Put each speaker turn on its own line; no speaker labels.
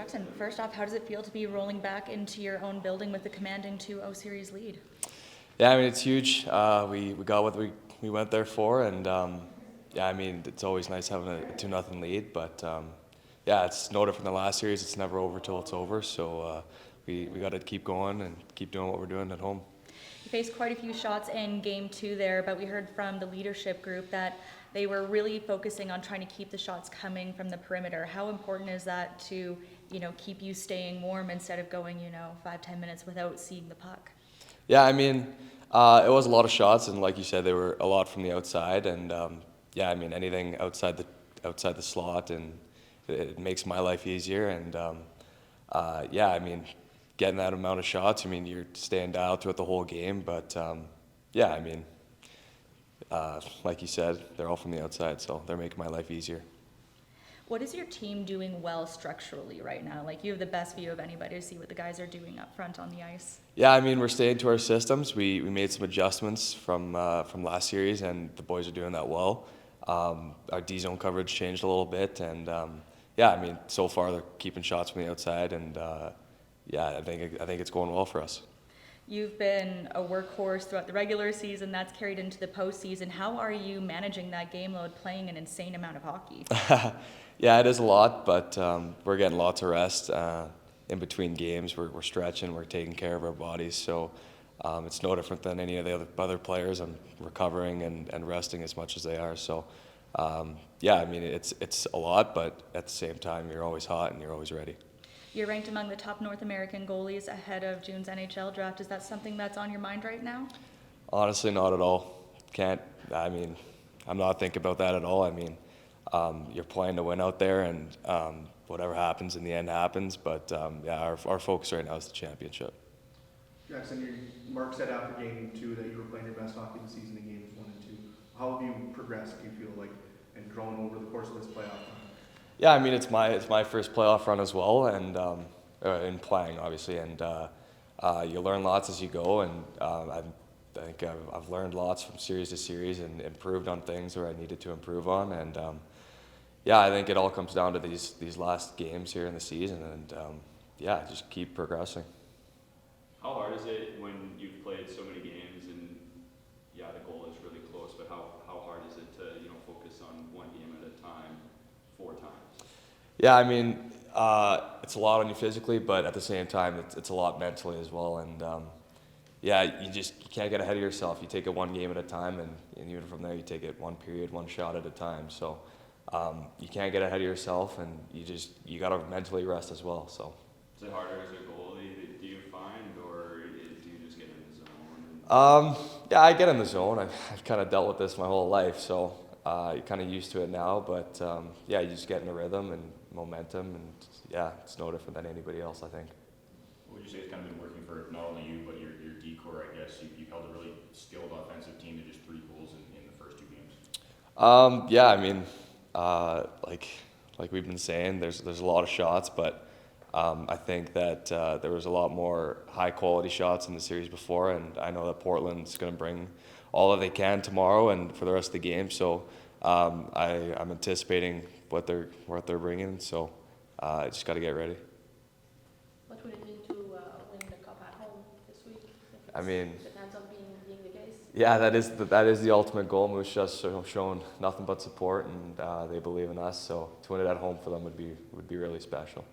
Jackson, first off, how does it feel to be rolling back into your own building with the commanding 2-0 series lead?
Yeah, I mean, it's huge. We got what we went there for, and yeah, I mean, it's always nice having a 2-0 lead, but yeah, it's no different than the last series. It's never over till it's over, so we got to keep going and keep doing what we're doing at home.
You faced quite a few shots in game 2 there, but we heard from the leadership group that they were really focusing on trying to keep the shots coming from the perimeter. How important is that to, keep you staying warm instead of going, 5-10 minutes without seeing the puck?
Yeah, I mean, it was a lot of shots, and like you said, they were a lot from the outside, and yeah, I mean, anything outside the slot, and it makes my life easier, and yeah, I mean, getting that amount of shots, I mean, you're staying dialed throughout the whole game, but yeah, I mean, like you said, they're all from the outside, so they're making my life easier.
What is your team doing well structurally right now? Like, you have the best view of anybody to see what the guys are doing up front on the ice.
Yeah, I mean, we're staying to our systems. We made some adjustments from last series, and the boys are doing that well. Our D-zone coverage changed a little bit, and yeah, I mean, so far they're keeping shots from the outside, and yeah, I think it's going well for us.
You've been a workhorse throughout the regular season. That's carried into the postseason. How are you managing that game load, playing an insane amount of hockey?
Yeah, it is a lot, but we're getting lots of rest in between games. We're stretching, we're taking care of our bodies, so it's no different than any of the other players. I'm recovering and resting as much as they are. So yeah, I mean, it's a lot, but at the same time, you're always hot and you're always ready.
You're ranked among the top North American goalies ahead of June's NHL draft. Is that something that's on your mind right now?
Honestly, not at all. I mean, I'm not thinking about that at all. I mean, you're playing to win out there, and whatever happens in the end happens. But yeah, our focus right now is the championship.
Jackson, Mark said after game 2 that you were playing your best hockey of the season in games 1 and 2. How have you progressed, do you feel like, and grown over the course of this playoff run?
Yeah, I mean, it's my first playoff run as well, and in playing obviously, and you learn lots as you go, and I think I've learned lots from series to series and improved on things where I needed to improve on, and yeah, I think it all comes down to these last games here in the season, and yeah, just keep progressing.
How hard is it when you've played so many games and yeah, the goal is really close, but how hard is it to focus on one game at a time 4 times?
Yeah, I mean, it's a lot on you physically, but at the same time, it's a lot mentally as well. And yeah, you can't get ahead of yourself. You take it one game at a time, and even from there, you take it one period, one shot at a time. So you can't get ahead of yourself, and you got to mentally rest as well. So.
Is it harder as a goalie? Do you find, or do you just get in the zone?
Yeah, I get in the zone. I've kind of dealt with this my whole life, so you're kind of used to it now. But yeah, you just get in a rhythm and momentum, and yeah, it's no different than anybody else, I think.
What would you say has kind of been working for not only you, but your D-core, I guess? You held a really skilled offensive team to just 3 goals in the first 2 games.
Yeah, I mean, like we've been saying, there's a lot of shots, but I think that there was a lot more high-quality shots in the series before, and I know that Portland's going to bring all that they can tomorrow and for the rest of the game, so I'm anticipating what they're bringing, so I just got to get ready.
What would it mean to win the cup at home this week?
I mean,
it ends up being the case.
Yeah, that is the ultimate goal. Moose just shown nothing but support, and they believe in us. So to win it at home for them would be really special.